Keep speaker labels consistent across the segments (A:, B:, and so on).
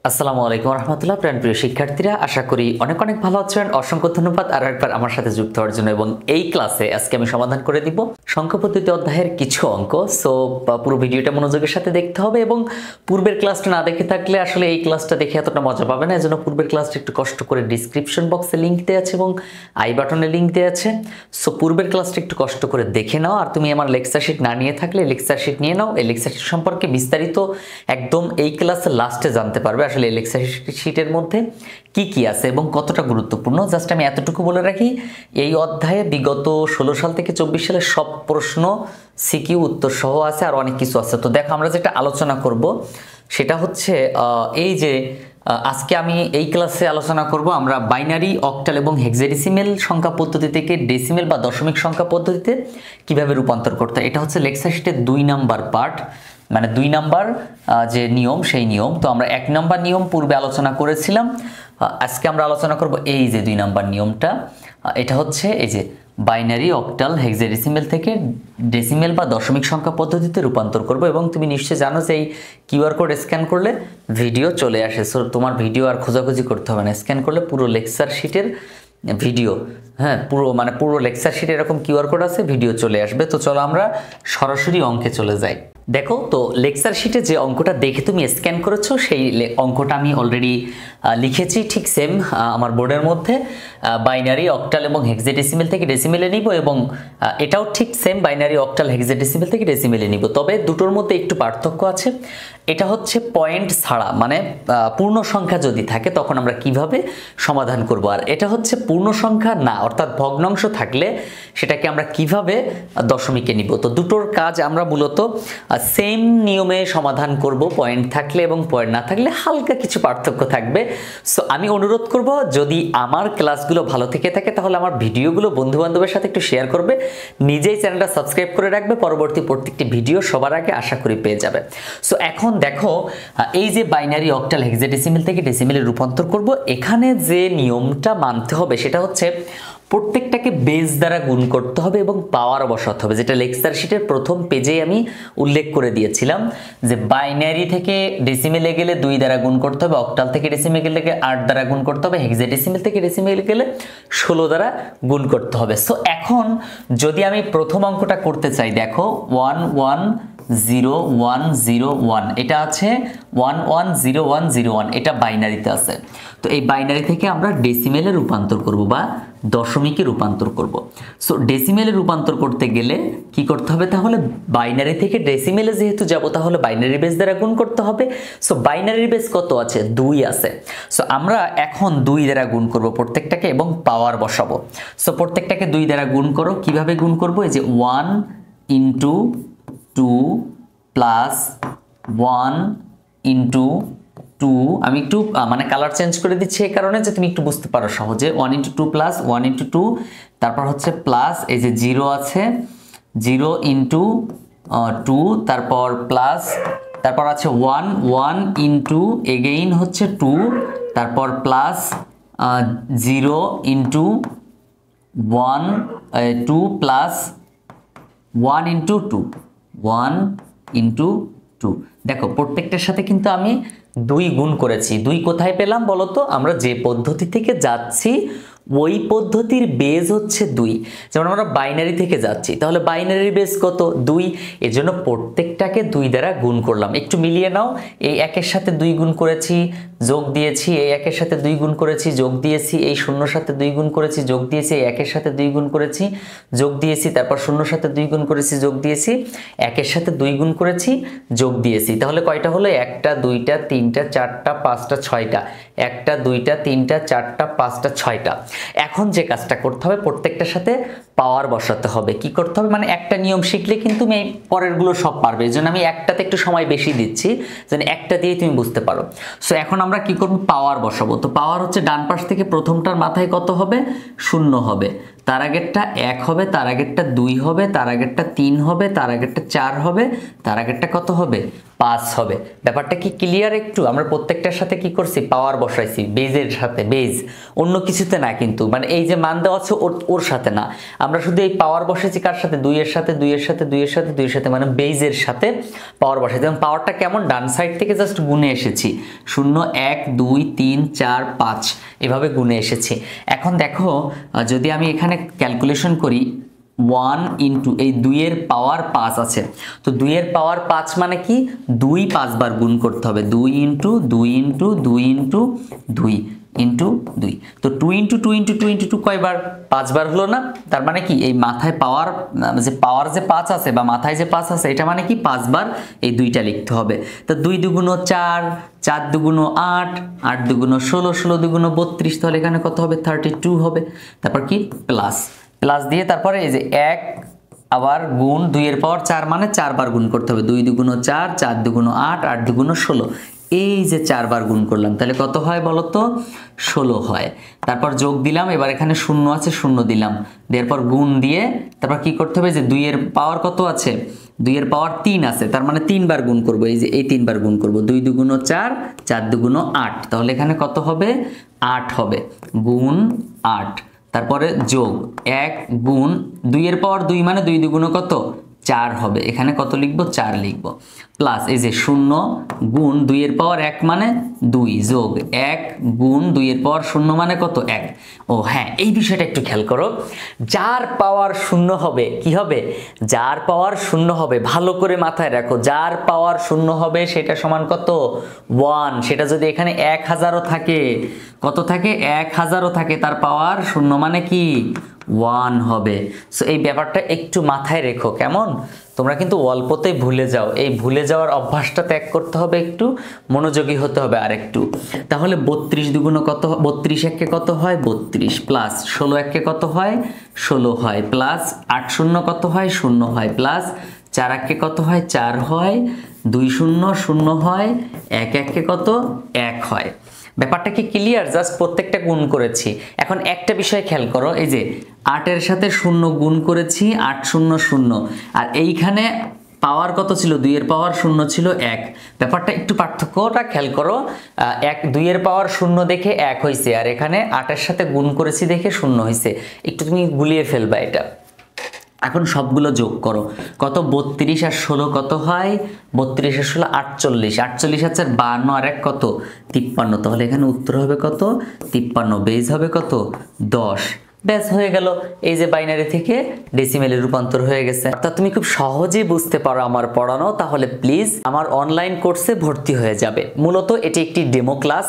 A: আসসালামু আলাইকুম রহমতুল্লাহ। প্রিয় শিক্ষার্থীরা, আশা করি অনেক অনেক ভালো আছেন। অসংখ্য ধন্যবাদ আরো একবার আমার সাথে যুক্ত হওয়ার জন্য। এবং এই ক্লাসে আজকে আমি সমাধান করে দিব সংখ্যা পদ্ধতি অধ্যায়ের কিছু অঙ্ক। সো পুরো ভিডিওটা মনোযোগের সাথে দেখতে হবে এবং পূর্বের ক্লাসটা না দেখে থাকলে আসলে এই ক্লাসটা দেখে এতটা মজা পাবে না। এজন্য পূর্বের ক্লাসটা একটু কষ্ট করে ডিসক্রিপশন বক্সে লিঙ্ক দেওয়া আছে এবং আই বাটনে লিঙ্ক দেওয়া আছে। সো পূর্বের ক্লাসটা একটু কষ্ট করে দেখে নাও। আর তুমি আমার লেকচার শিট না নিয়ে থাকলে লেকচার শিট নিয়ে নাও। এই লেকচার শিট সম্পর্কে বিস্তারিত একদম এই ক্লাসের লাস্টে জানতে পারবে আসলে এই লেকচার শিটের মধ্যে কি কি আছে এবং কতটা গুরুত্বপূর্ণ। জাস্ট আমি এতটুকু বলে রাখি, এই অধ্যায়ে বিগত 16 সাল থেকে 24 সালের সব প্রশ্ন সিকিউ উত্তর সহ আছে, আর অনেক কিছু আছে। তো দেখো, আমরা যেটা আলোচনা করব সেটা হচ্ছে এই যে আজকে আমি এই ক্লাসে আলোচনা করব আমরা বাইনারি, অক্টাল এবং হেক্সাডেসিমেল সংখ্যা পদ্ধতি থেকে ডেসিমেল বা দশমিক সংখ্যা পদ্ধতিতে কিভাবে রূপান্তর করতে হয়। এটা হচ্ছে লেকচার শিটের 2 নাম্বার পার্ট, মানে 2 নাম্বার যে নিয়ম সেই নিয়ম। তো আমরা 1 নাম্বার নিয়ম পূর্বে আলোচনা করেছিলাম। আজকে আমরা আলোচনা করব এই যে 2 নাম্বার নিয়মটা। এটা হচ্ছে এই যে বাইনারি, অক্টাল, হেক্সাডেসিমেল থেকে ডেসিমেল বা দশমিক সংখ্যা পদ্ধতিতে রূপান্তর করব। এবং তুমি নিশ্চয়ই জানো যে এই কিউআর কোড স্ক্যান করলে ভিডিও চলে আসে। সো তোমার ভিডিও আর খোঁজাখুঁজি করতে হবে না, স্ক্যান করলে পুরো লেকচার শিটের ভিডিও, পুরো লেকচার শিটে এরকম কিউআর কোড আছে, ভিডিও চলে আসবে। তো চলো আমরা সরাসরি অঙ্কে চলে যাই। দেখো, তো লেকচার শিটে যে অঙ্কটা দেখে তুমি স্ক্যান করেছো সেই অঙ্কটা আমি অলরেডি লিখেছি ঠিক সেম আমার বোর্ডের মধ্যে। বাইনারি, অক্টাল এবং হেক্সাডেসিমেল থেকে ডেসিমেলে নিব এবং এটাও ঠিক সেম বাইনারি, অক্টাল, হেক্সাডেসিমেল থেকে ডেসিমেলে নিব। তবে দুটোর মধ্যে একটু পার্থক্য আছে। এটা হচ্ছে পয়েন্ট ছাড়া, মানে পূর্ণ সংখ্যা যদি থাকে তখন আমরা কিভাবে সমাধান করব। আর এটা হচ্ছে পূর্ণ সংখ্যা না, অর্থাৎ ভগ্নাংশ থাকলে সেটাকে আমরা কিভাবে দশমিকে নিব। তো দুটোর কাজ আমরা মূলত সেম নিয়মে সমাধান করব, পয়েন্ট থাকলে এবং পয়েন্ট না থাকলে হালকা কিছু পার্থক্য থাকবে। সো আমি অনুরোধ করব, যদি আমার ক্লাসগুলো ভালো থেকে থাকে তাহলে আমার ভিডিওগুলো বন্ধুবান্ধবের সাথে একটু শেয়ার করবে, নিজেই চ্যানেলটা সাবস্ক্রাইব করে রাখবে, পরবর্তী প্রত্যেকটি ভিডিও সবার আগে আশা করি পেয়ে যাবে। সো এখন দেখো, এই যে বাইনারি, অক্টাল, হেক্সাডেসিমেল থেকে ডেসিমেলে রূপান্তর করব, এখানে যে নিয়মটা মানতে হবে সেটা হচ্ছে প্রত্যেকটাকে বেস দ্বারা গুণ করতে হবে এবং পাওয়ার বসাতে হবে, যেটা লেকচার শিটের প্রথম পেজেই আমি উল্লেখ করে দিয়েছিলাম যে বাইনারি থেকে ডেসিমেলে গেলে 2 দ্বারা গুণ করতে হবে, অক্টাল থেকে ডেসিমেলে গেলে 8 দ্বারা গুণ করতে হবে, হেক্সাডেসিমেল থেকে ডেসিমেলে গেলে 16 দ্বারা গুণ করতে হবে। সো এখন যদি আমি প্রথম অঙ্কটা করতে চাই, দেখো 110101, এটা আছে 110101, এটা বাইনারিতে আছে। তো এই বাইনারি থেকে আমরা ডেসিমেলে রূপান্তর করব বা দশমিকে রূপান্তর করব। সো ডেসিমেলে রূপান্তর করতে গেলে কি করতে হবে, তাহলে বাইনারি থেকে ডেসিমেলে যেহেতু যাব তাহলে বাইনারি বেস দ্বারা গুণ করতে হবে। সো বাইনারি বেস কত আছে, 2 আছে। সো আমরা এখন 2 দ্বারা গুণ করব প্রত্যেকটাকে এবং পাওয়ার বসাবো। সো প্রত্যেকটাকে 2 দ্বারা গুণ করো। কিভাবে গুণ করব, এই যে 1 × 2 প্লাস 1 × 2, আমি একটু কালার চেঞ্জ করে দিচ্ছি এই কারণে যে তুমি একটু বুঝতে পারো সহজে। 1 × 2 প্লাস 1 × 2, তারপর হচ্ছে প্লাস এই যে 0 আছে, 0 × 2, তারপর প্লাস, তারপর আছে 1 × এগেইন হচ্ছে 2, তারপর প্লাস 0 × 1 2 প্লাস 1 × 2, 1 × 2। দেখো, প্রত্যেকটার সাথে কিন্তু আমি 2 গুণ করেছি। 2 কোথায় পেলাম বলো তো, আমরা যে পদ্ধতি থেকে যাচ্ছি ওই পদ্ধতির বেজ হচ্ছে 2। যেমন আমরা বাইনারি থেকে যাচ্ছি, তাহলে বাইনারির বেজ কত, 2। এজন্য প্রত্যেকটাকে 2 দ্বারা গুণ করলাম। একটু মিলিয়ে নাও, এই 1 এর সাথে 2 গুণ করেছি, যোগ দিয়েছি, এই 1 এর সাথে 2 গুণ করেছি, যোগ দিয়েছি, এই 0 সাথে 2 গুণ করেছি, যোগ দিয়েছি, এই 1 এর সাথে 2 গুণ করেছি, যোগ দিয়েছি, তারপর 0 সাথে 2 গুণ করেছি, যোগ দিয়েছি, 1 এর সাথে 2 গুণ করেছি, যোগ দিয়েছি। তাহলে কয়টা হলো, 1টা 2টা 3টা 4টা 5টা 6টা, 1টা 2টা 3টা 4টা 5টা 6টা। এখন যে কাজটা করতে হবে, প্রত্যেকটার সাথে পাওয়ার বসাতে হবে। কি করতে হবে, মানে একটা নিয়ম শিখলে কিন্তু তুমি এই পরেরগুলো সব পারবে। এই জন্য আমি একটাতে একটু সময় বেশি দিচ্ছি, যেন একটা দিয়ে তুমি বুঝতে পারো। সো এখন আমরা কি করব, পাওয়ার বসাবো। তো পাওয়ার হচ্ছে ডান পাশ থেকে প্রথমটার মাথায় কত হবে, 0 হবে, তার আগেরটা 1 হবে, তার আগেরটা 2 হবে, তার আগেরটা 3 হবে, তার আগেরটা 4 হবে, তার আগেরটা কত হবে, 5 হবে। ব্যাপারটা কি ক্লিয়ার? একটু আমরা প্রত্যেকটার সাথে কি করছি, পাওয়ার বসাইছি, বেজের সাথে, বেজ অন্য কিছুতে না কিন্তু, মানে এই যে মান দেওয়া আছে ওর সাথে না, আমরা শুধু এই পাওয়ার বসাইছি কার সাথে, 2 এর সাথে, 2 এর সাথে, 2 এর সাথে, 2 এর সাথে, মানে বেজের সাথে পাওয়ার বসাইছি। এবং পাওয়ারটা কেমন, ডান সাইড থেকে জাস্ট গুনে এসেছি, 0 1 2 3 4 5 এভাবে গুনে এসেছি। এখন দেখো যদি আমি এখানে ক্যালকুলেশন করি 1 ইন্টু এই 2 এর পাওয়ার 5 আছে, তো 2 এর পাওয়ার 5 মানে কি 2 5 বার গুণ করতে হবে, 2 ইন্টু 2 ইন্টু 2 ইন্টু 2 ইন্টু 2, তো 2 ইন্টু 2 ইন্টু 2 ইন্টু 2 কয়বার, 5 বার হলো না? তার মানে কি এই মাথায় পাওয়ার যে 5 আছে বা মাথায় যে 5 আছে এটা মানে কি 5 বার এই 2টা লিখতে হবে। তো 2 দুগুণ 4, 4 দুগুণ 8, 8 দুগুণ 16, 16 দুগুণ 32, তাহলে এখানে কত হবে, 32 হবে। তারপর কি প্লাস দিয়ে তারপরে এই যে 1 আবার গুণ 2 এর পাওয়ার 4 মানে 4 বার গুণ করতে হবে, 2 দুগুণ 4, 4 দুগুণ 8, 8 দুগুণ 16, এই যে 4 বার গুণ করলাম, তাহলে কত হয় বলো তো, 16 হয়। তারপর যোগ দিলাম, এবার এখানে 0 আছে 0 দিলাম, দেওয়ার পর গুণ দিয়ে তারপর কি করতে হবে, যে 2 এর পাওয়ার কত আছে, 2 এর পাওয়ার 3 আছে, তার মানে 3 বার গুণ করব, এই যে এই 3 বার গুণ করব, 2 দুগুণ 4, 4 দুগুণ 8, তাহলে এখানে কত হবে, 8 হবে, গুণ 8, তারপরে যোগ 1 গুণ 2 এর পাওয়ার 2 মানে 2 দুগুণ কত, 4 হবে, এখানে কত লিখবো, 4 লিখবো, প্লাস এই যে 0 গুণ 2 এর পাওয়ার 1 মানে 2, যোগ 1 গুণ 2 এর পাওয়ার 0 মানে কত, 1। ও হ্যাঁ, এই বিষয়টা একটু খেয়াল করো, যার পাওয়ার 0 হবে কি হবে, যার পাওয়ার 0 হবে, ভালো করে মাথায় রাখো, যার পাওয়ার 0 হবে সেটা সমান কত, 1। সেটা যদি এখানে 1000ও থাকে, কত থাকে, 1000ও থাকে, তার পাওয়ার 0 মানে কি 1 হবে। সো এই ব্যাপারটা একটু মাথায় রেখো, কেমন? তোমরা কিন্তু অল্পতেই ভুলে যাও, এই ভুলে যাওয়ার অভ্যাসটা ত্যাগ করতে হবে, একটু মনোযোগী হতে হবে আর একটু। তাহলে 32 দুগুণ কত, 32 একে কত হয়, 32, প্লাস 16 একে কত হয়, 16 হয়, প্লাস 8 শূন্য কত হয়, 0 হয়, প্লাস 4 একে কত হয়, 4 হয়, 2 শূন্য 0 হয়, 1 একে কত, 1 হয়। ব্যাপারটা কি ক্লিয়ার? জাস্ট প্রত্যেকটা গুণ করেছি। এখন একটা বিষয় খেয়াল করো, এই যে 8 এর সাথে 0 গুণ করেছি, 8 0 0, আর এইখানে পাওয়ার কত ছিল, 2 এর পাওয়ার 0 ছিল 1। ব্যাপারটা একটু পার্থক্যটা খেয়াল করো, 2 এর পাওয়ার 0 দেখে 1 হয়েছে, আর এখানে 8 এর সাথে গুণ করেছি দেখে 0 হয়েছে, একটু তুমি গুলিয়ে ফেলবা এটা। এখন সবগুলো যোগ করো, কত, 32 আর 16 কত হয়, 32 আর 16 48, 48 আছে 52 আর 1 কত, 53, তাহলে এখানে উত্তর হবে কত, 53, বেজ হবে কত, 10। ব্যাস হয়ে গেল, এই যে বাইনারি থেকে ডেসিমেলে রূপান্তর হয়ে গেছে। অর্থাৎ তুমি খুব সহজেই বুঝতে পারো আমার পড়ানো, তাহলে প্লিজ আমার অনলাইন কোর্সে ভর্তি হয়ে যাবে। মূলত এটি একটি ডেমো ক্লাস।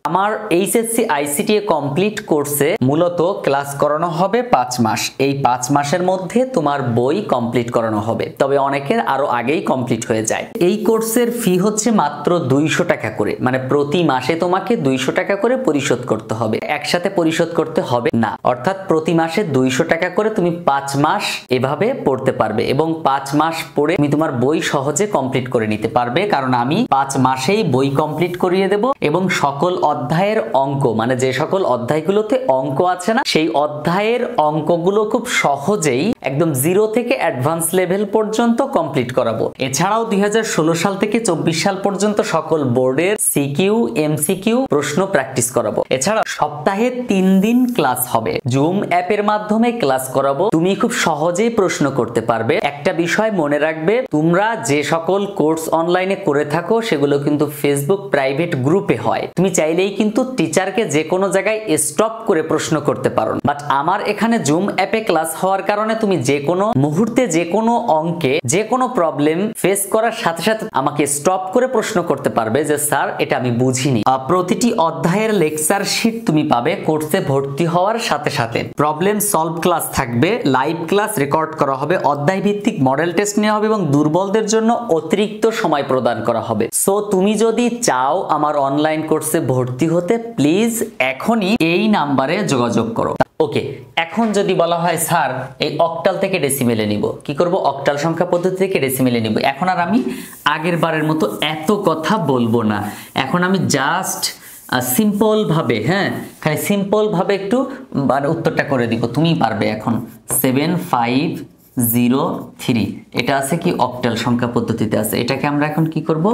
A: আমার এইচএসসি আইসিটিএ কমপ্লিট কোর্সে মূলত ক্লাস করানো হবে 5 মাস। এই 5 মাসের মধ্যে তোমার বই কমপ্লিট করানো হবে, তবে অনেকের আরো আগেই কমপ্লিট হয়ে যায়। এই কোর্সের ফি হচ্ছে মাত্র 200 টাকা করে, মানে প্রতি মাসে তোমাকে 200 টাকা করে পরিশোধ করতে হবে, একসাথে পরিশোধ করতে হবে না। অর্থাৎ প্রতি মাসে 200 টাকা করে তুমি 5 মাস এভাবে পড়তে পারবে, এবং 5 মাস পড়ে তুমি তোমার বই সহজে কমপ্লিট করে নিতে পারবে, কারণ আমি 5 মাসেই বই কমপ্লিট করিয়ে দেব। এবং সকল অধ্যায়ের অঙ্ক, মানে যে সকল অধ্যায়গুলোতে অঙ্ক আছে না, সেই অধ্যায়ের অঙ্কগুলো খুব সহজেই একদম 0 থেকে অ্যাডভান্স লেভেল পর্যন্ত কমপ্লিট করাবো। এছাড়াও 2016 সাল থেকে 24 সাল পর্যন্ত সকল বোর্ডের সিকিউ এমসিকিউ প্রশ্ন প্র্যাকটিস করাবো। এছাড়া সপ্তাহে 3 দিন ক্লাস হবে, জুম অ্যাপের মাধ্যমে ক্লাস করাবো। তুমি খুব সহজেই প্রশ্ন করতে পারবে। একটা বিষয় মনে রাখবে, তোমরা যে সকল কোর্স অনলাইনে করে থাকো সেগুলো কিন্তু ফেসবুক প্রাইভেট গ্রুপে হয়। তুমি চাইলেই কিন্তু টিচারকে যে কোনো জায়গায় স্টপ করে প্রশ্ন করতে পারো, বাট আমার এখানে জুম অ্যাপে ক্লাস হওয়ার কারণে তুমি যে কোনো মুহূর্তে যে কোনো অঙ্কে যে কোনো প্রবলেম ফেস করার সাথে সাথে আমাকে স্টপ করে প্রশ্ন করতে পারবে যে স্যার এটা আমি বুঝিনি। প্রতিটি অধ্যায়ের লেকচার শিট তুমি পাবে কোর্সে ভর্তি হওয়ার সাথে সাথে। প্রবলেম সলভ ক্লাস থাকবে, লাইভ ক্লাস রেকর্ড করা হবে, অধ্যায় ভিত্তিক মডেল টেস্ট নেওয়া হবে এবং দুর্বলদের জন্য অতিরিক্ত সময় প্রদান করা হবে। সো তুমি যদি চাও আমার অনলাইন কোর্সে ভর্তি হতে, প্লিজ এখনই এই নাম্বারে যোগাযোগ করো। ওকে, এখন যদি বলা হয় স্যার এই অক্টাল থেকে ডেসিমেলে নিব, কি করব, অক্টাল সংখ্যা পদ্ধতি থেকে ডেসিমেলে নিব। এখন আর আমি আগের বারের মতো এত কথা বলবো না, এখন আমি জাস্ট সিম্পল ভাবে, হ্যাঁ খালি সিম্পল ভাবে একটু মানে উত্তরটা করে দিব, তুমি পারবে। এখন 7 5 0.03 এটা আছে কি অক্টাল সংখ্যা পদ্ধতিতে আছে। এটাকে আমরা এখন কি করব,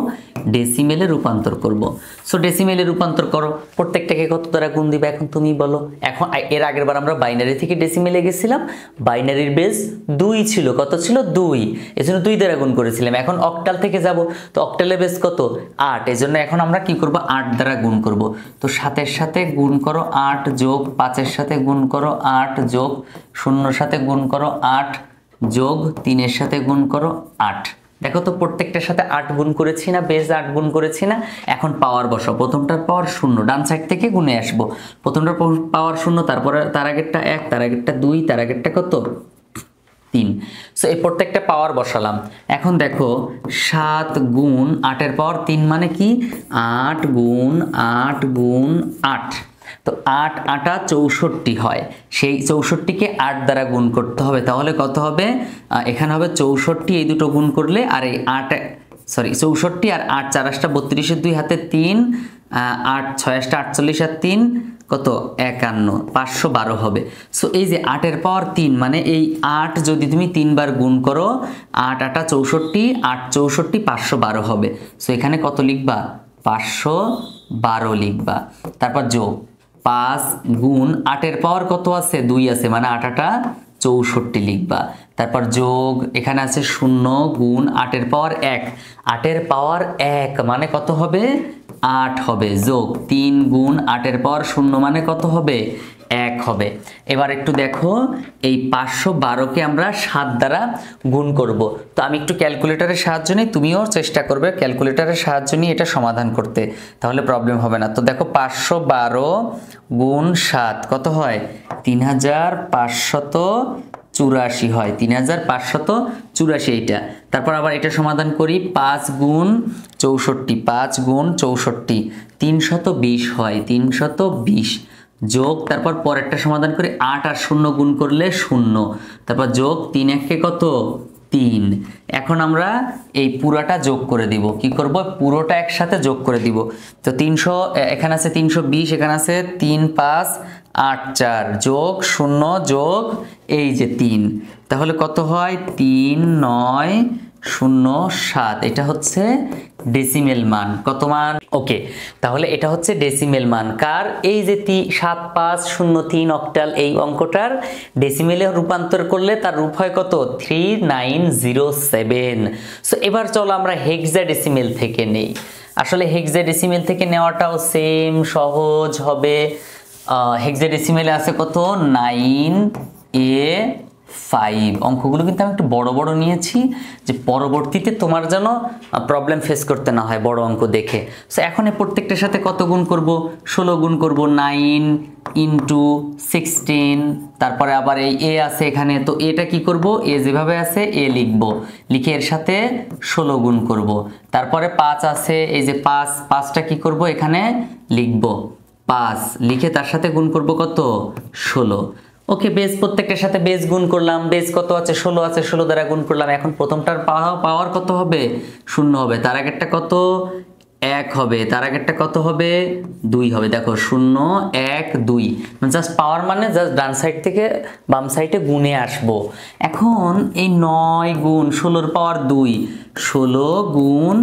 A: ডেসিমেলে রূপান্তর করব। সো ডেসিমেলে রূপান্তর করো, প্রত্যেকটাকে কত দ্বারা গুণ দিবা এখন তুমি বলো। এখন এর আগের বার আমরা বাইনারি থেকে ডেসিমেলে গেছিলাম, বাইনারির বেস 2 ছিল, কত ছিল 2, এজন্য 2 দ্বারা গুণ করেছিলাম। এখন অক্টাল থেকে যাব, তো অক্টালের বেস কত 8, এজন্য এখন আমরা কি করব 8 দ্বারা গুণ করব। তো 7 এর সাথে গুণ করো 8 যোগ 5 এর সাথে গুণ করো 8 যোগ 0 এর সাথে গুণ করো 8 যোগ 3 এর সাথে গুণ করো 8। দেখো তো প্রত্যেকটার সাথে 8 গুণ করেছি না, বেস 8 গুণ করেছি না। এখন পাওয়ার বসাও, প্রথমটার পাওয়ার 0, ডান সাইড থেকে গুণে আসবো। প্রথমটার পাওয়ার 0, তারপরে তার আগেরটা 1, তার আগেরটা 2, তার আগেরটা কত 3। সো এই প্রত্যেকটা পাওয়ার বসালাম। এখন দেখো 7 গুণ 8 এর পাওয়ার 3 মানে কি 8 গুণ 8 গুণ 8, তো 8 8 64 হয়। সেই 64কে 8 দ্বারা গুণ করতে হবে, তাহলে কত হবে, এখানে হবে 64, এই দুটো গুণ করলে, আর এই 8 64 আর 8 4 8 32 2 হাতে 3, 8 6 8 48 আর 3 কত 51, 512 হবে। সো এই যে 8 এর পাওয়ার 3 মানে এই 8 যদি তুমি 3 বার গুণ করো 8 8 64, 8 64 512 হবে। সো এখানে কত লিখবা 512 লিখবা। তারপর যোগ 5 গুণ 8 এর পাওয়ার কত আছে 2 আছে, মানে 8 8 64 লিখবা। তারপর যোগ এখানে আছে 0 গুণ 8 এর পাওয়ার 1, 8 এর পাওয়ার 1 মানে কত হবে 8 হবে, যোগ 3 গুণ 8 এর পাওয়ার 0 মানে কত হবে 1 হবে। এবার একটু দেখো এই 512কে আমরা 7 দ্বারা গুণ করব। তো আমি একটু ক্যালকুলেটরের সাহায্য নিই, তুমিও চেষ্টা করবে ক্যালকুলেটরের সাহায্য নিয়ে এটা সমাধান করতে, তাহলে প্রবলেম হবে না। তো দেখো 512 গুণ 7 কত হয় 3584 হয়, 3584 এইটা। তারপর আবার এটা সমাধান করি, 5 গুণ 64, 5 গুণ 64 320 হয়, 320 যোগ, তারপর পরেরটা সমাধান করে 8 আর 0 গুণ করলে 0, তারপর যোগ 3 1 কত 3। এখন আমরা এই পুরাটা যোগ করে দিব, কি করব পুরোটা একসাথে যোগ করে দিব। তো 300 এখানে আছে 320, এখানে আছে 3 5 8 4 যোগ 0 যোগ এই যে 3, তাহলে কত হয় 3907। এটা হচ্ছে ডেসিমেল মান, কত মান, ওকে। তাহলে এটা হচ্ছে ডেসিমেল মান কার, এই যে 7503 অক্টাল, এই অঙ্কটার ডেসিমেলে রূপান্তর করলে তার রূপ হয় কত 3907। সো এবার চলো আমরা হেক্সাডেসিমেল থেকে নেই। আসলে হেক্সাডেসিমেল থেকে নেওয়াটাও সেম সহজ হবে। হেক্সাডেসিমেলে আছে কত 9A5। অঙ্কগুলো কিন্তু আমি একটু বড় বড় নিয়েছি, যে পরবর্তীতে তোমার যেন প্রবলেম ফেস করতে না হয় বড় অঙ্ক দেখে। সো এখন এই প্রত্যেকটার সাথে কত গুণ করব 16 গুণ করব, 9 ইন্টু 16, তারপরে আবার এই এ আছে এখানে, তো এটা কি করব এ যেভাবে আছে এ লিখবো, লিখে এর সাথে 16 গুণ করব। তারপরে 5 আছে, এই যে 5টা কি করব এখানে লিখবো 5, লিখে তার সাথে গুণ করব কত 16। ওকে, বেস প্রত্যেকটার সাথে বেস গুণ করলাম, বেস কত আছে 16 আছে, 16 দ্বারা গুণ করলাম। এখন প্রথমটার পাওয়ার কত হবে 0 হবে, তার আগেরটা কত 1 হবে, তার আগেরটা কত হবে 2 হবে। দেখো 0 1 2, জাস্ট পাওয়ার মানে জাস্ট ডান সাইড থেকে বাম সাইডে গুণে আসবো। এখন এই 9 গুণ 16 পাওয়ার 2, 16 গুণ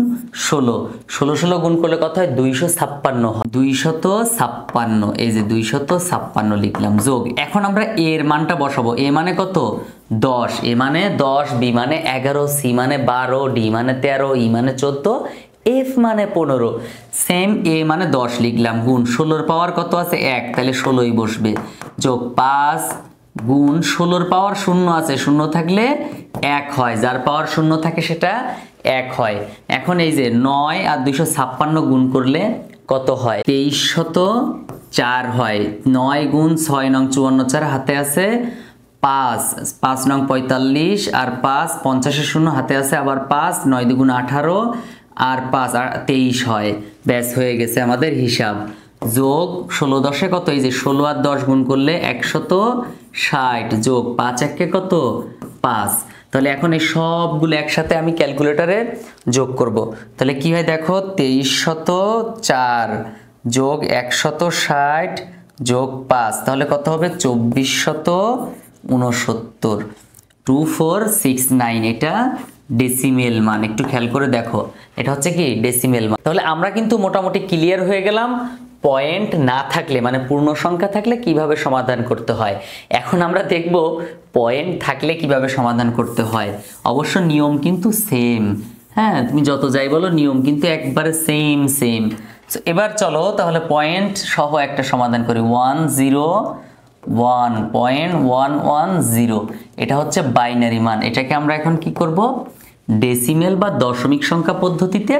A: 16, 16 গুণ করলে কত হয় 256 হয়, 256, এই যে 256 লিখলাম, যোগ। এখন আমরা এর মানটা বসাবো, এ মানে কত 10, এ মানে 10, বি মানে 11, সি মানে 12, ডি মানে 13, ই মানে 14, এফ মানে 15। সেম এ মানে 10 লিখলাম, গুণ 16 পাওয়ার কত আছে 1, তাহলে 16ই বসবে, যোগ 5 গুণ 16 পাওয়ার 0 আছে, 0 থাকলে 1 হয়, যার পাওয়ার 0 থাকে সেটা 1 হয়। এখন এই যে 9 আর 256 গুণ করলে কত হয় 2304 হয়। 9 গুণ 6 নং 54 4 হাতে আছে 5, 5 নং 45 আর 5 50 0 হাতে আছে আবার 5, 9 2 18 আর 5 23 হয়। ব্যাস হয়ে গেছে আমাদের হিসাব। যোগ 16 10 কত, এই যে 16 আর 10 গুণ করলে 160, যোগ 5 1 কত 5। তাহলে এখন এই সবগুলো একসাথে আমি ক্যালকুলেটরে যোগ করব। তাহলে কি হয় দেখো 2304 যোগ 160 যোগ 5, তাহলে কত হবে 2469। 2469 এটা ডেসিমেল মান, একটু খেয়াল করে দেখো এটা হচ্ছে কি ডেসিমেল মান। তাহলে আমরা কিন্তু মোটামুটি ক্লিয়ার হয়ে গেলাম পয়েন্ট না থাকলে মানে পূর্ণ সংখ্যা থাকলে কিভাবে সমাধান করতে হয়। এখন আমরা দেখব পয়েন্ট থাকলে কিভাবে সমাধান করতে হয়। অবশ্য নিয়ম কিন্তু সেম, হ্যাঁ তুমি যত যাই বলো নিয়ম কিন্তু একবারে সেম সেম। সো এবার চলো তাহলে পয়েন্ট সহ একটা সমাধান করি। 101.110 এটা হচ্ছে বাইনারি মান। এটাকে আমরা এখন কি করব, ডেসিমেল বা দশমিক সংখ্যা পদ্ধতিতে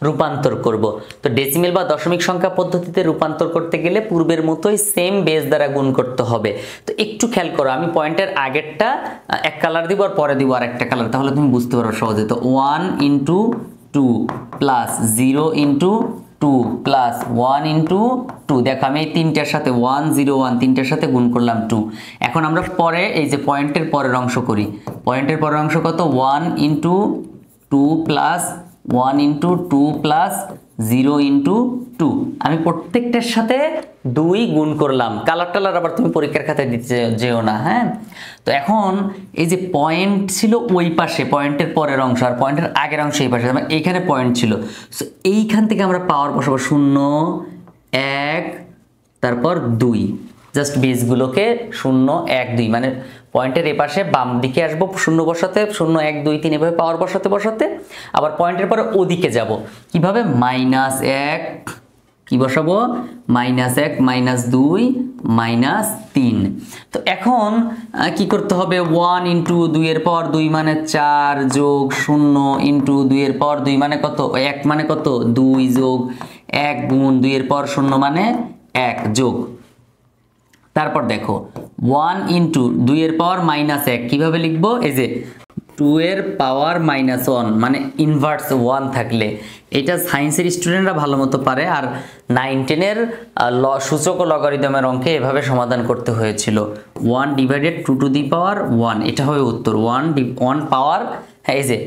A: রূপান্তর করব। তো ডেসিমেল বা দশমিক সংখ্যা পদ্ধতিতে রূপান্তর করতে গেলে পূর্বের মতোই সেম বেস দ্বারা গুণ করতে হবে। তো একটু খেয়াল করো, আমি পয়েন্টের আগেরটা এক কালার দিব আর পরে দিব আর একটা কালার, তাহলে তুমি বুঝতে পারো সহজে। তো 1 × 2 প্লাস 0 × 2 প্লাস 1 × 2, দেখো আমি এই তিনটার সাথে 1 0 1 তিনটার সাথে গুণ করলাম 2। এখন আমরা পরে এই যে পয়েন্টের পরের অংশ করি। পয়েন্টের পরের অংশ কত, 1 × 2 প্লাস 1 × 2 প্লাস 0 × 2। আমি প্রত্যেকটার সাথে 2 গুণ করলাম। কালার টালার আবার তুমি পরীক্ষার খাতায় দিতে যেও না, হ্যাঁ। তো এখন এই যে পয়েন্ট ছিল ওই পাশে, পয়েন্টের পরের অংশ, আর পয়েন্টের আগের অংশ এই পাশে, এইখানে পয়েন্ট ছিল। সো এইখান থেকে আমরা পাওয়ার বসাবো 0 1 তারপর 2, জাস্ট বেসগুলোকে 0 1 2 মানে পয়েন্টের এ পাশে বাম দিকে আসবো 0 বসাতে, 0 1 2 3 এভাবে পাওয়ার বসাতে বসাতে আবার পয়েন্টের পরে ওদিকে যাব কিভাবে, -1 কি বসাবো, -1 -2 -3। তো এখন কি করতে হবে, 1 × 2 এর পাওয়ার 2 মানে 4 যোগ 0 × 2 এর পাওয়ার 2 মানে কত, 1 মানে কত 2 যোগ 1 গুণ 2 এর পাওয়ার 0 মানে 1 যোগ। তারপর দেখো 1 × 2 এর পাওয়ার -1 কিভাবে লিখবো, এই যে 2 এর পাওয়ার -1 মানে ইনভার্স 1 থাকলে, এটা সায়েন্সের স্টুডেন্টরা ভালো মতো পারে। আর 9 10 এর সূচক ও লগারিদমের অঙ্কে এভাবে সমাধান করতে হয়েছিল। 1 / 2⁻1 এটা হবে উত্তর। 1 পাওয়ার, হ্যাঁ এই যে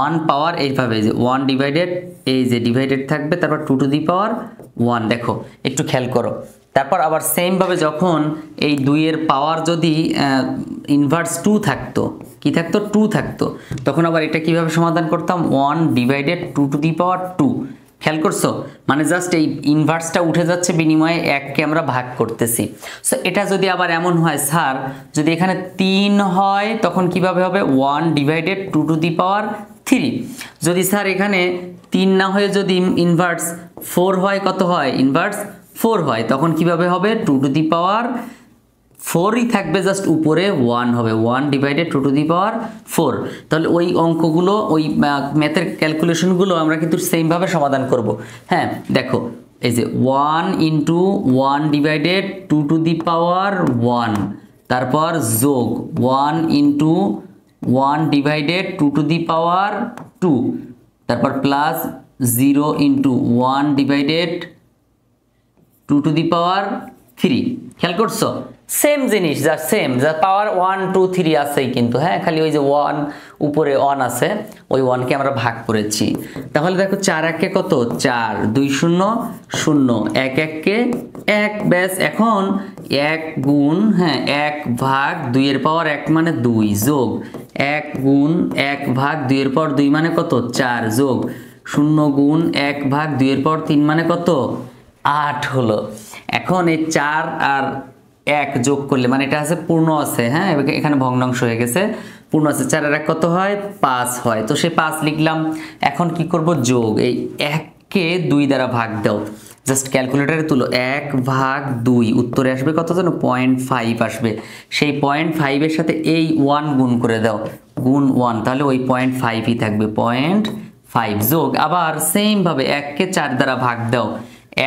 A: 1 পাওয়ার এইভাবে, যে 1 ডিভাইডেড, এই যে ডিভাইডেড থাকবে তারপর 2⁻1। দেখো একটু খেয়াল করো। তারপর আবার সেম ভাবে যখন এই 2 এর পাওয়ার যদি ইনভার্স 2 থাকতো, কি থাকতো 2 থাকতো, তখন আবার এটা কিভাবে সমাধান করতাম, 1 / 2⁻2। খেয়াল করছো, মানে জাস্ট এই ইনভার্সটা উঠে যাচ্ছে, বিনিময়ে 1কে আমরা ভাগ করতেছি। সো এটা যদি আবার এমন হয় স্যার যদি এখানে 3 হয় তখন কিভাবে হবে, 1 / 2⁻3। যদি স্যার এখানে 3 না হয়ে যদি ইনভার্স 4 হয়, কত হয়, ইনভার্স 4 হয়, তখন কিভাবে হবে, 2⁻4ই থাকবে, জাস্ট উপরে 1 হবে, 1 / 2⁻4। তাহলে ওই অঙ্কগুলো, ওই ম্যাথের ক্যালকুলেশনগুলো আমরা কিন্তু সেম ভাবে সমাধান করব। হ্যাঁ দেখো এই যে 1 × 1 / 2⁻1, তারপর যোগ 1 × 1 / 2⁻2, তারপর প্লাস 0 × 1 / 2⁻3। খেয়াল করছো, সেম জিনিস, যা সেম, যা পাওয়ার 1 2 3 আছেই কিন্তু, হ্যাঁ খালি ওই যে 1 উপরে 1 আছে, ওই 1কে আমরা ভাগ করেছি। তাহলে দেখো 4 1 কত, 4 2 0 0 1 1 1, ব্যাস। এখন 1 গুণ, হ্যাঁ 1 ভাগ 2 এর পাওয়ার 1 মানে 2 যোগ 1 গুণ 1 ভাগ 2 এর পাওয়ার 2 মানে কত, 4 যোগ 0 গুণ 1 ভাগ 2 এর পাওয়ার 3 মানে কত, 8 হলো। এখন এই 4 আর 1 যোগ করলে, মানে এটা আছে পূর্ণ আছে, হ্যাঁ এখানে ভগ্নাংশ হয়ে গেছে, পূর্ণ আছে, 4 আর 1 কত হয়, 5 হয়। তো সে 5 লিখলাম। এখন কি করব, যোগ, এই 1কে 2 দ্বারা ভাগ দাও, জাস্ট ক্যালকুলেটরে তুলো, 1 ভাগ 2, উত্তরে আসবে কত জানো, 0.5 আসবে। সেই 0.5 এর সাথে এই 1 গুণ করে দাও, গুণ 1, তাহলে ওই 0.5ই থাকবে, 0.5 যোগ, আবার সেম ভাবে 1কে 4 দ্বারা ভাগ দাও,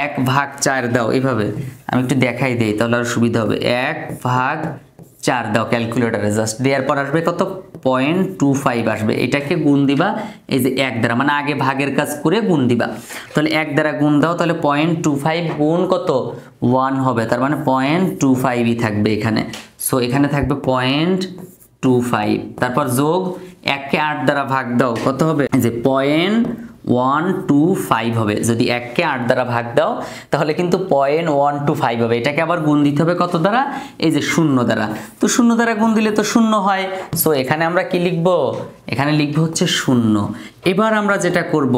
A: 1 ভাগ 4 দাও, এইভাবে আমি একটু দেখাই দেই তাহলে আর সুবিধা হবে। 1 ভাগ 4 দাও ক্যালকুলেটরে, জাস্ট দেওয়ার পর আসবে কত, 0.25 আসবে। এটাকে গুণ দিবা এই যে 1 দ্বারা, মানে আগে ভাগের কাজ করে গুণ দিবা। তাহলে 1 দ্বারা গুণ দাও, তাহলে 0.25 গুণ কত, 1 হবে, তার মানে 0.25ই থাকবে এখানে। সো এখানে থাকবে 0.25, তারপর যোগ 1কে 8 দ্বারা ভাগ দাও, কত হবে, এই যে 0.1 0.125 হবে। যদি 1 কে 8 দ্বারা ভাগ দাও তাহলে কিন্তু 0.125 হবে। এটাকে আবার গুণ দিতে হবে কত দ্বারা? এই যে 0 দ্বারা। তো 0 দ্বারা গুণ দিলে তো 0 হয়। সো এখানে আমরা কি লিখব? এখানে লিখব হচ্ছে 0। এবার আমরা যেটা করব,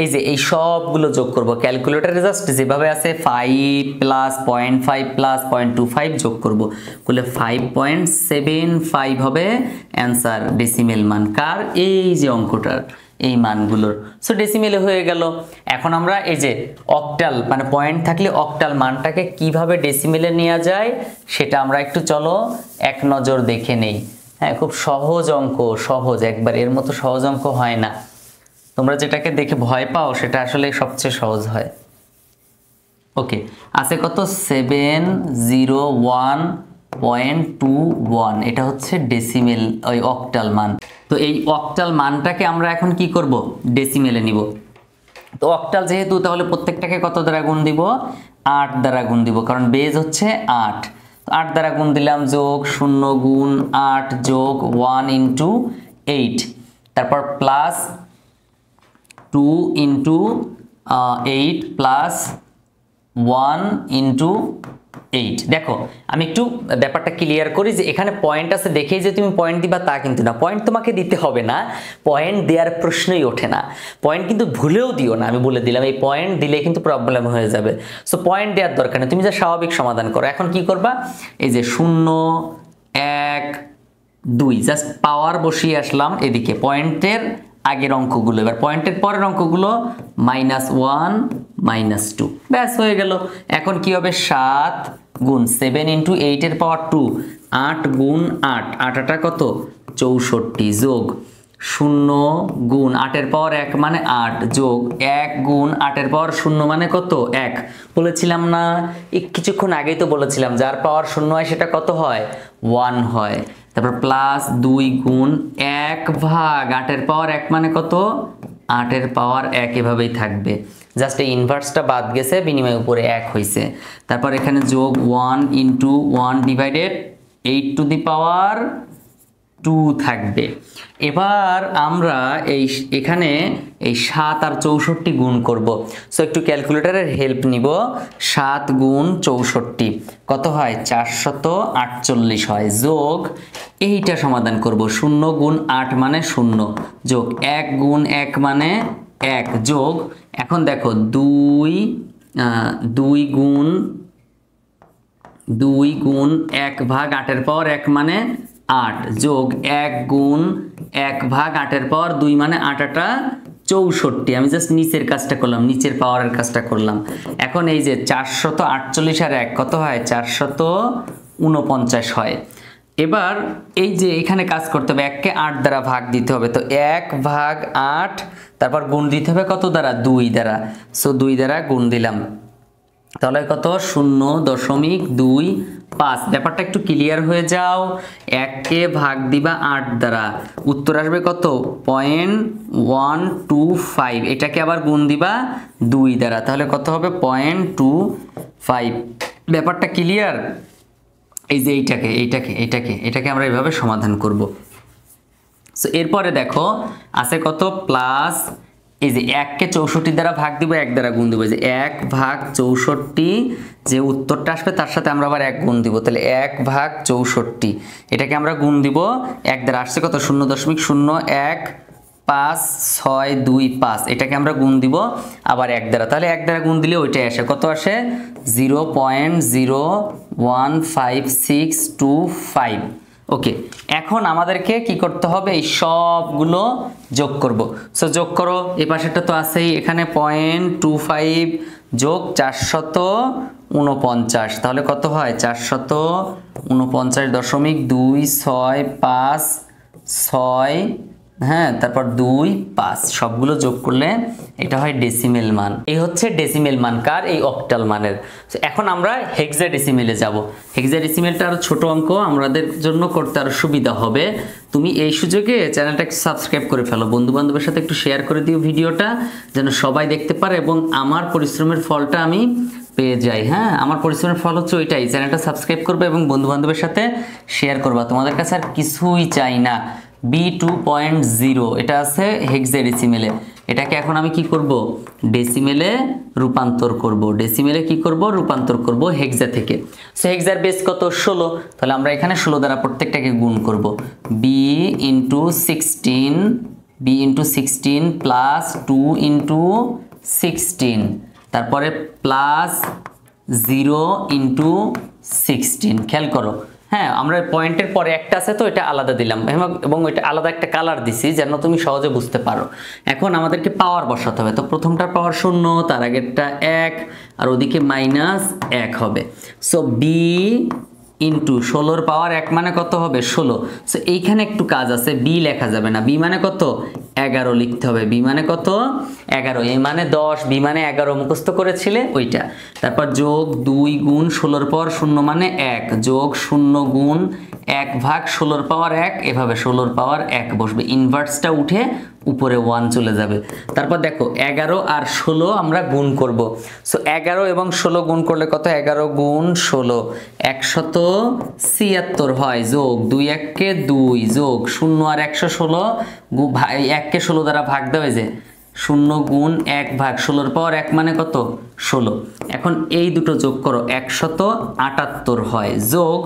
A: এই যে এই সবগুলো যোগ করব। ক্যালকুলেটরে জাস্ট যেভাবে আছে 5 প্লাস 0.5 প্লাস 0.25 যোগ করব, করলে 5.75 হবে অ্যান্সার, ডেসিমেল মান কার? এই যে অঙ্কটার, এই মানগুলোর। সো ডেসিমেলে হয়ে গেল। এখন আমরা এই যে অক্টাল মানে পয়েন্ট থাকলে অক্টাল মানটাকে কিভাবে ডেসিমেলে নেওয়া যায় সেটা আমরা একটু চলো এক নজর দেখে নেই। হ্যাঁ, খুব সহজ অঙ্ক, সহজ, একবার এর মতো সহজ অঙ্ক হয় না। তোমরা যেটাকে দেখে ভয় পাও সেটা আসলে সবচেয়ে সহজ হয়। ওকে, আছে কত? 701.21, এটা হচ্ছে ডেসিমেল ওই অক্টাল মান। তো এই অক্টাল মানটাকে আমরা এখন কি করব? ডেসিমেলে নিব। তো অক্টাল যেহেতু, তাহলে প্রত্যেকটাকে কত দ্বারা গুণ দিব? 8 দ্বারা গুণ দিব, কারণ বেজ হচ্ছে 8। 8 দ্বারা গুণ দিলাম, যোগ 0 গুণ 8 যোগ 1 ইন্টু 8, তারপর প্লাস 2 ইন্টু 8 প্লাস 1 ইন্টু 8। দেখো আমি একটু ব্যাপারটা ক্লিয়ার করি যে এখানে পয়েন্ট আছে দেখেই যে তুমি পয়েন্ট দিবা তা কিন্তু না। পয়েন্ট তোমাকে দিতে হবে না, পয়েন্ট দেওয়ার প্রশ্নই ওঠে না। পয়েন্ট কিন্তু ভুলেও দিও না, আমি বলে দিলাম। এই পয়েন্ট দিলে কিন্তু প্রবলেম হয়ে যাবে। সো পয়েন্ট দেওয়ার দরকার নেই, তুমি যা স্বাভাবিক সমাধান করো। এখন কি করবা? এই যে 0 1 2 জাস্ট পাওয়ার বসিয়ে আসলাম এদিকে পয়েন্টের আগের অঙ্কগুলো। এবার পয়েন্টের পরের অঙ্কগুলো -1 -2, ব্যাস হয়ে গেল। এখন কি হবে? 7 গুণ 7 ইন্টু 8 এর পাওয়ার 2, 8 গুণ 8, 8 কত? 64, যোগ 0 গুণ 8 এর পাওয়ার 1 মানে 8, যোগ 1 গুণ 8 এর পাওয়ার 0 মানে কত? 1। বলেছিলাম না কিছুক্ষণ আগেই তো বলেছিলাম, যার পাওয়ার 0 হয় সেটা কত হয়? 1 হয়। তারপর প্লাস 2 গুণ 1 ভাগ 8 এর পাওয়ার 1 মানে কত? 8 এর পাওয়ার 1, এভাবেই থাকবে। জাস্ট এই ইনভার্সটা বাদ গেছে, বিনিময় উপরে 1 হয়েছে। তারপর এখানে যোগ 1 ইন্টু 1 ডিভাইডেড 8 টু দি পাওয়ার 2 থাকবে। এবার আমরা এখানে এই 7 আর 64 গুণ করব। সো একটু ক্যালকুলেটরের হেল্প নিব। 7 গুণ 64 কত হয়? 448 হয়, যোগ এইটা সমাধান করব। 0 গুণ 8 মানে 0, যোগ 1 গুণ 1 মানে 1, যোগ এখন দেখো 2 গুণ 1 ভাগ 8 এর পাওয়ার 1 মানে 8, যোগ 1 গুণ 1 ভাগ 8 এর পাওয়ার 2 মানে 8 64। আমি জাস্ট নিচের কাজটা করলাম, নিচের পাওয়ারের কাজটা করলাম। এখন এই যে 448 আর 1 কত হয়? 449 হয়। এবার এই যে এখানে কাজ করতে হবে, 1 কে 8 দ্বারা ভাগ দিতে হবে। তো 1 ভাগ 8, তারপর গুণ দিতে হবে কত দ্বারা? 2 দ্বারা। সো 2 দ্বারা গুণ দিলাম, তাহলে কত? 0.25। ব্যাপারটা একটু ক্লিয়ার হয়ে যাও। 1 কে ভাগ দিবা 8 দ্বারা, উত্তর আসবে কত? 0.125। এটাকে আবার গুণ দিবা 2 দ্বারা, তাহলে কত হবে? 0.25। ব্যাপারটা ক্লিয়ার? এই যে এটাকে আমরা এইভাবে সমাধান করব। সো এরপরে দেখো আছে কত? প্লাস এই যে 1 কে 64 দ্বারা ভাগ দিব, 1 দ্বারা গুণ দিব। যে 1 ভাগ 64, যে উত্তরটা আসবে তার সাথে আমরা আবার 1 গুণ দিব, তাহলে 1 ভাগ 64 এটাকে আমরা গুণ দিব 1 দ্বারা। আসছে কত? 0.015625। এটাকে আমরা গুণ দিব আবার 1 দ্বারা, তাহলে 1 দ্বারা গুণ দিলে ওইটাই আসে। কত আসে? 0.0152625। ওকে, এখন আমাদেরকে কি করতে হবে? এই সবগুলো যোগ করব। সো যোগ করো, এই পাশেরটা তো আছেই। এখানে 0.25 যোগ 449, তাহলে কত হয়? 449.26556, হ্যাঁ, তারপর 2 5 সবগুলো যোগ করলে এটা হয় ডেসিমেল মান। এই হচ্ছে ডেসিমেল মান কার? এই অক্টাল মানের। এখন আমরা হেক্সাডেসিমেলে যাব। হেক্সাডেসিমেলটা আরো ছোট অঙ্ক, আমাদের জন্য করতে আরো সুবিধা হবে। তুমি এই সুযোগে চ্যানেলটাকে সাবস্ক্রাইব করে ফেলো, বন্ধু বান্ধবের সাথে একটু শেয়ার করে দিও ভিডিওটা, যেন সবাই দেখতে পারে এবং আমার পরিশ্রমের ফলটা আমি পেয়ে যাই। হ্যাঁ, আমার পরিশ্রমের ফল হচ্ছে ওইটাই, চ্যানেলটা সাবস্ক্রাইব করবে এবং বন্ধু বান্ধবের সাথে শেয়ার করবা। তোমাদের কাছে আর কিছুই চাই না। B2.0 এটা আছে হেক্সাডেসিমেলে। এটাকে এখন আমি কি করব, ডেসিমেলে রূপান্তর করব। ডেসিমেলে কি করব, রূপান্তর করব হেক্সা থেকে। সো হেক্সার বেস কত, 16। তাহলে আমরা এখানে 16 দ্বারা প্রত্যেকটাকে গুণ করব। বি ইন্টু 16 প্লাস 2 ইন্টু 16, তারপরে প্লাস 0 ইন্টু 16। খেয়াল করো, হ্যাঁ আমরা পয়েন্টের পরে একটা আছে তো এটা আলাদা দিলাম এবং এটা আলাদা একটা কালার দিছি যেন তুমি সহজে বুঝতে পারো। এখন আমাদেরকে পাওয়ার বসাতে হবে। তো প্রথমটার পাওয়ার 0, তার আগেরটা 1 আর ওদিকে -1 হবে। সো বি ইন্টু 16 পাওয়ার 1 মানে কত হবে, 16। সো এইখানে একটু কাজ আছে, বি লেখা যাবে না, বি মানে কত, 11 লিখতে হবে। বি মানে কত, 11, এ মানে 10, বি মানে 11 মুখস্থ করেছিলে ওইটা। তারপর যোগ 2 গুণ 16 পাওয়ার 0 মানে 1, যোগ 0 গুণ 1 ভাগ 16 পাওয়ার 1, এভাবে 16 পাওয়ার 1 বসবে। ইনভার্সটা উঠে উপরে 1 চলে যাবে। তারপর দেখো 11 আর 16 আমরা গুণ করব। সো 11 এবং 16 গুণ করলে কত, 11 গুণ 16 176 হয়, যোগ 2 1 কে 2, যোগ 0 আর 116, 1 কে 16 দ্বারা ভাগ দেওয়া যে 0 গুণ 1 ভাগ 16 পাওয়ার 1 মানে কত, 16। এখন এই দুটো যোগ করো, 178 হয়, যোগ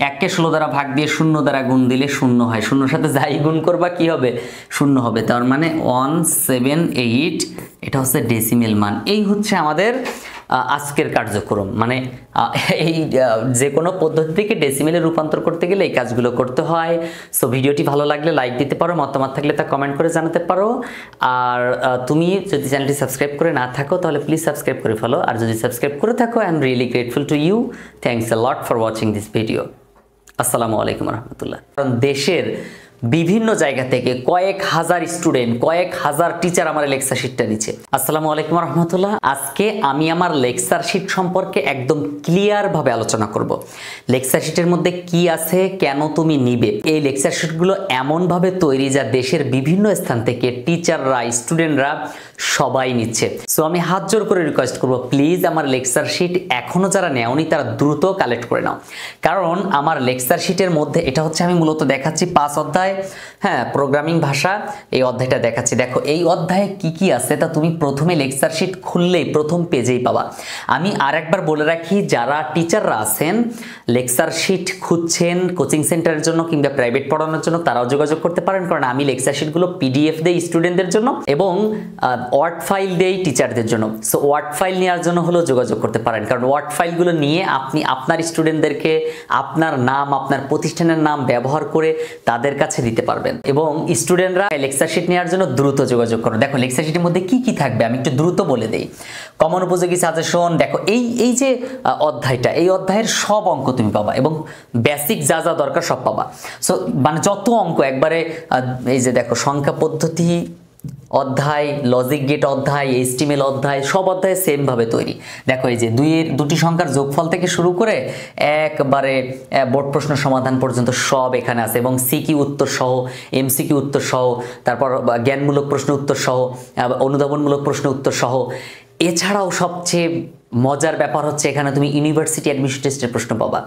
A: 1 কে 16 দ্বারা ভাগ দিয়ে 0 দ্বারা গুণ দিলে 0 হয়, 0 সাথে যাই গুণ করবা কি হবে, 0 হবে। তার মানে 178, এটা হচ্ছে ডেসিমেল মান। এই হচ্ছে আমাদের আজকের কার্যক্রম। মানে এই যে কোনো পদ্ধতি থেকে ডেসিমেলে রূপান্তর করতে গেলে এই কাজগুলো করতে হয়। সো ভিডিওটি ভালো লাগলে লাইক দিতে পারো, মতামত থাকলে তা কমেন্ট করে জানাতে পারো। আর তুমি যদি চ্যানেলটি সাবস্ক্রাইব করে না থাকো তাহলে প্লিজ সাবস্ক্রাইব করে ফেলো, আর যদি সাবস্ক্রাইব করে থাকো I am really grateful to you. Thanks a lot for watching this video. আসসালামু আলাইকুম রহমতুল্লাহ। কারণ দেশের বিভিন্ন জায়গা থেকে কয়েক হাজার স্টুডেন্ট, কয়েক হাজার টিচার আমার লেকচার শিটটা নিচ্ছে। আসসালামু আলাইকুম রহমতুল্লাহ। আজকে আমি আমার লেকচার শিট সম্পর্কে একদম ক্লিয়ার ভাবে আলোচনা করব। লেকচার শিটের মধ্যে কি আছে, কেন তুমি নিবে। এই লেকচার শিটগুলো এমন ভাবে তৈরি যা দেশের বিভিন্ন স্থান থেকে টিচাররা, স্টুডেন্টরা সবাই নিচ্ছে। সো আমি হাত জোর করে রিকোয়েস্ট করব, প্লিজ আমার লেকচার শিট এখনো যারা নেওনি তারা দ্রুত কালেক্ট করে নাও। কারণ আমার লেকচার শিটের মধ্যে এটা হচ্ছে, আমি মূলত দেখাচ্ছি 5 অধ্যায়, হ্যাঁ প্রোগ্রামিং ভাষা, এই অধ্যায়টা দেখাচ্ছি। দেখো এই অধ্যায়ে কি কি আছে তা তুমি প্রথমে লেকচার শিট খুললেই প্রথম পেজেই পাবা। আমি আরেকবার বলে রাখি, যারা টিচাররা আছেন লেকচার শিট খুঁজছেন কোচিং সেন্টারের জন্য কিংবা প্রাইভেট পড়ানোর জন্য, তারাও যোগাযোগ করতে পারেন। কারণ আমি লেকচার শিটগুলো পিডিএফ দেই স্টুডেন্টদের জন্য এবং ওয়ার্ড ফাইল দেই টিচারদের জন্য। সো ওয়ার্ড ফাইল নেওয়ার জন্য হলো যোগাযোগ করতে পারেন, কারণ ওয়ার্ড ফাইলগুলো নিয়ে আপনি আপনার স্টুডেন্টদেরকে আপনার নাম, আপনার প্রতিষ্ঠানের নাম ব্যবহার করে তাদের কাছে দিতে পারবেন। এবং স্টুডেন্টরা লেকচার শিট নেওয়ার জন্য দ্রুত যোগাযোগ করুন। দেখো লেকচার শিটের মধ্যে কি কি থাকবে আমি একটু দ্রুত বলে দেই। কমন উপযোগী সাজেশন, দেখো এই যে অধ্যায়টা, এই অধ্যায়ের সব অঙ্ক তুমি পাবা এবং বেসিক যা যা দরকার সব পাবা। সো মানে যত অঙ্ক একবারে, এই যে দেখো সংখ্যা পদ্ধতি অধ্যায়, লজিক গেট অধ্যায়, এইচটিএমএল অধ্যায়, সব অধ্যায় সেম ভাবে তৈরি। দেখো এই যে দুটি সংখ্যার যোগফল থেকে শুরু করে একবারে বোর্ড প্রশ্ন সমাধান পর্যন্ত সব এখানে আছে এবং সিকিউ উত্তর সহ, এমসিকিউ উত্তর সহ, তারপর জ্ঞানমূলক প্রশ্ন উত্তর সহ, অনুধাবনমূলক প্রশ্ন উত্তর সহ। এছাড়াও সবচেয়ে মজার ব্যাপার হচ্ছে এখানে তুমি ইউনিভার্সিটি অ্যাডমিশন টেস্টের প্রশ্ন পাবা,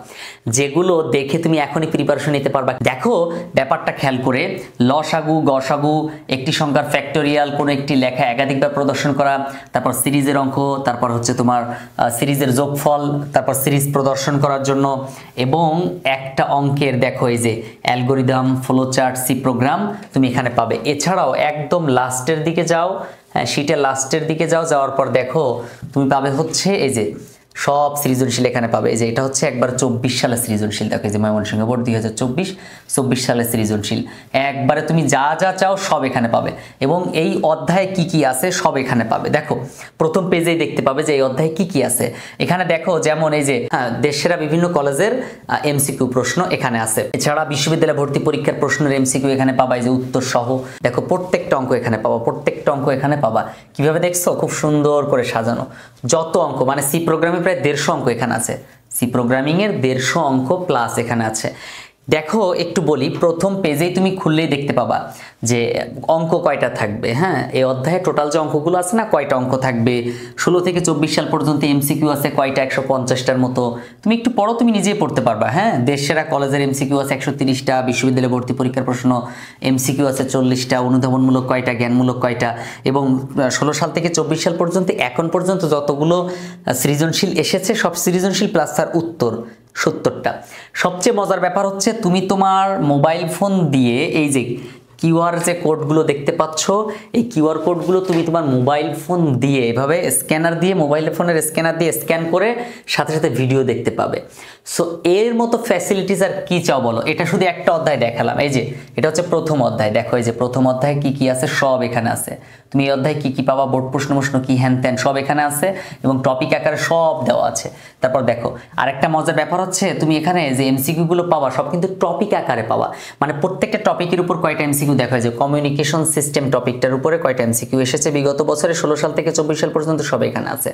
A: যেগুলো দেখে তুমি এখনই প্রিপারেশন নিতে পারবা। দেখো ব্যাপারটা খেয়াল করে, লসাগু, গসাগু, একটি সংখ্যার ফ্যাক্টোরিয়াল, কোনো একটি লেখা একাধিকবার প্রদর্শন করা, তারপর সিরিজের অঙ্ক, তারপর হচ্ছে তোমার সিরিজের যোগফল, তারপর সিরিজ প্রদর্শন করার জন্য, এবং একটা অঙ্কের দেখো এই যে অ্যালগোরিদম, ফ্লোচার্ট, সি প্রোগ্রাম তুমি এখানে পাবে। এছাড়াও একদম লাস্টের দিকে যাও, শীটের লাস্টের দিকে যাওয়ার পর দেখো তুমি পাবে হচ্ছে এই যে সব সৃজনশীল এখানে পাবে। এই যে এটা হচ্ছে একবার 24 সালের সৃজনশীল। দেখো এই যে ময়মনসিংহ বোর্ড 2024 সালের সৃজনশীল, একবারে তুমি যা যা চাও সব এখানে পাবে এবং এই অধ্যায়ে কি কি আছে সব এখানে পাবে। দেখো প্রথম পেজেই দেখতে পাবে যে এই অধ্যায়ে কি কি আছে। এখানে দেখো যেমন এই যে দেশসেরা বিভিন্ন কলেজের এমসিকিউ প্রশ্ন এখানে আছে। এছাড়া বিশ্ববিদ্যালয় ভর্তি পরীক্ষার প্রশ্নের এমসিকিউ এখানে পাবা, এই যে উত্তর সহ। দেখো প্রত্যেকটা অঙ্ক এখানে পাবা, প্রত্যেকটা অঙ্ক এখানে পাবা। কিভাবে দেখছো, খুব সুন্দর করে সাজানো। যত অঙ্ক, মানে সি প্রোগ্রামে প্রায় 150 অঙ্ক এখানে আছে, সি প্রোগ্রামিং এর 150 অঙ্ক প্লাস এখানে আছে। দেখো একটু বলি, প্রথম পেজেই তুমি খুললেই দেখতে পাবা যে অঙ্ক কয়টা থাকবে। হ্যাঁ, এই অধ্যায়ে টোটাল যে অঙ্কগুলো আছে না, কয়টা অঙ্ক থাকবে, 16 থেকে 24 সাল পর্যন্ত এমসিকিউ আছে কয়টা, 150টার মতো। তুমি একটু পড়ো, তুমি নিজেই পড়তে পারবা। হ্যাঁ, দেশ সেরা কলেজের এমসিকিউ আছে 130টা, বিশ্ববিদ্যালয় ভর্তি পরীক্ষার প্রশ্ন এমসিকিউ আছে 40টা, অনুধাবনমূলক কয়টা, জ্ঞানমূলক কয়টা, এবং 16 সাল থেকে 24 সাল পর্যন্ত এখন পর্যন্ত যতগুলো সৃজনশীল এসেছে সব সৃজনশীল প্লাস তার উত্তর 70টা। সবচেয়ে মজার ব্যাপার হচ্ছে তুমি তোমার মোবাইল ফোন দিয়ে এই যে কিউআর যে কোডগুলো দেখতে পাচ্ছ, এই কিউআর কোডগুলো তুমি তোমার মোবাইল ফোন দিয়ে এভাবে স্ক্যানার দিয়ে, মোবাইল ফোনের স্ক্যানার দিয়ে স্ক্যান করে সাথে সাথে ভিডিও দেখতে পাবে। সো এর মতো ফ্যাসিলিটিস আর কি চাও বলো। এটা শুধু একটা অধ্যায় দেখালাম। এই যে এটা হচ্ছে প্রথম অধ্যায়, দেখো এই যে প্রথম অধ্যায়ে কি কি আছে সব এখানে আছে। তুমি এই অধ্যায়ে কি কি পাবা, বোর্ড প্রশ্ন কি হ্যান ত্যান সব এখানে আছে, এবং টপিক আকারে সব দেওয়া আছে। তারপর দেখো আরেকটা মজার ব্যাপার হচ্ছে তুমি এখানে যে এমসিকিউ গুলো পাবা সব কিন্তু টপিক আকারে পাবা। মানে প্রত্যেকটা টপিকের উপর কয়টা এমসিকিউ দেখা যায়, কমিউনিকেশন সিস্টেম টপিকটার উপরে কয়টা এমসিকিউ এসেছে বিগত বছরে 16 সাল থেকে 24 সাল পর্যন্ত সব এখানে আছে।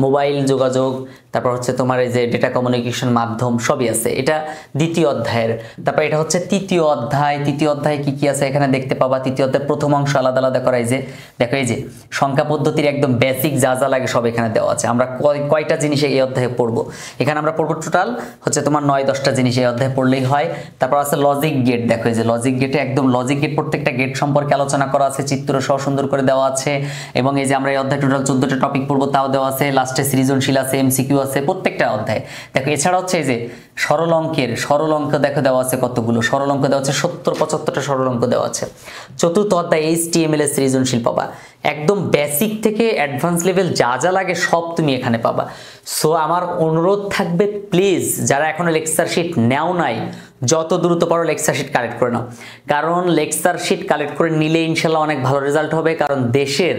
A: মোবাইল যোগাযোগ, তারপর হচ্ছে তোমার এই যে ডেটা কমিউনিকেশন মাধ্যম সবই আছে। এটা দ্বিতীয় অধ্যায়ের। তারপর এটা হচ্ছে তৃতীয় অধ্যায়। তৃতীয় অধ্যায়ে কি কি আছে এখানে দেখতে পাবা। তৃতীয় অধ্যায়ের প্রথম অংশ আলাদা আলাদা করা। এই যে দেখো এই যে সংখ্যা পদ্ধতির একদম বেসিক যা যা লাগে সব এখানে দেওয়া আছে। আমরা কয়টা জিনিস এই অধ্যায়ে পড়বো, এখানে আমরা পড়বো টোটাল হচ্ছে তোমার 9-10টা জিনিস এই অধ্যায়ে পড়লেই হয়। তারপর আছে লজিক গেট। দেখো এই যে লজিক গেটে একদম লজিক গেট, প্রত্যেকটা গেট সম্পর্কে আলোচনা করা আছে, চিত্র সহ সুন্দর করে দেওয়া আছে। এবং এই যে আমরা এই অধ্যায়ে টোটাল 14টা টপিক পড়বো তাও দেওয়া আছে। লাস্টে সৃজনশীল আছে, এমসিকিউ আছে প্রত্যেকটা অধ্যায়ে। দেখো এছাড়া হচ্ছে এই যে সরল অঙ্ক দেখো দেওয়া আছে কতগুলো সরল অঙ্ক দেওয়া আছে, 70-75টা সরল অঙ্ক দেওয়া আছে। চতুর্থ অধ্যায় HTML এর সৃজনশীল পাবা। একদম বেসিক থেকে অ্যাডভান্স লেভেল যা যা লাগে সব তুমি এখানে পাবা। সো আমার অনুরোধ থাকবে প্লিজ যারা এখনো লেকচার শিট নেও নাই, যত দ্রুত পারো লেকচার শিট কালেক্ট করে নাও। কারণ লেকচার শিট কালেক্ট করে নিলে ইনশাল্লাহ অনেক ভালো রেজাল্ট হবে। কারণ দেশের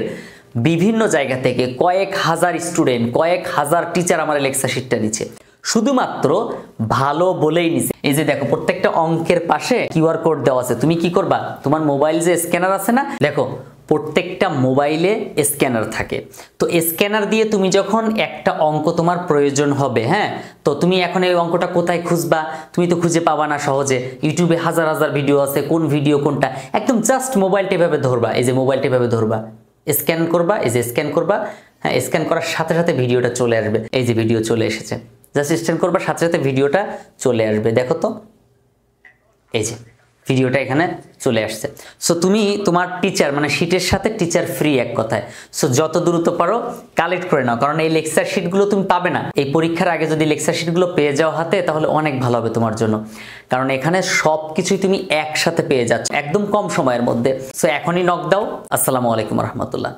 A: বিভিন্ন জায়গা থেকে কয়েক হাজার স্টুডেন্ট, কয়েক হাজার টিচার আমার লেকচার শিটটা নিচ্ছে, শুধুমাত্র ভালো বলেই নিছে। এই যে দেখো প্রত্যেকটা অঙ্কের পাশে কিউআর কোড দেওয়া আছে। তুমি কি করবা, তোমার মোবাইল যে স্ক্যানার আছে না, দেখো প্রত্যেকটা মোবাইলে স্ক্যানার থাকে। তো স্ক্যানার দিয়ে তুমি যখন একটা অঙ্ক তোমার প্রয়োজন হবে, হ্যাঁ, তো তুমি এখন এই অঙ্কটা কোথায় খুঁজবা, তুমি তো খুঁজে পাবা না সহজে। ইউটিউবে হাজার হাজার ভিডিও আছে, কোন ভিডিও কোনটা, একদম জাস্ট মোবাইলটা এভাবে ধরবা, এই যে মোবাইলটা এভাবে ধরবা, স্ক্যান করবা, এই যে স্ক্যান করবা, হ্যাঁ, স্ক্যান করার সাথে সাথে ভিডিওটা চলে আসবে। এই যে ভিডিও চলে এসেছে, জাস্ট স্ক্যান করবার সাথে সাথে ভিডিওটা চলে আসবে। দেখো তো এই যে ভিডিওটা এখানে চলে আসছে। সো তুমি তোমার টিচার মানে শিটের সাথে টিচার ফ্রি এক কথায়। সো যত দ্রুত পারো কালেক্ট করে নাও, কারণ এই লেকচার শিটগুলো তুমি পাবে না। এই পরীক্ষার আগে যদি লেকচার শিটগুলো পেয়ে যাও হাতে তাহলে অনেক ভালো হবে তোমার জন্য, কারণ এখানে সব কিছুই তুমি একসাথে পেয়ে যাচ্ছ একদম কম সময়ের মধ্যে। সো এখনই নক দাও। আসসালামু আলাইকুম রহমতুল্লাহ।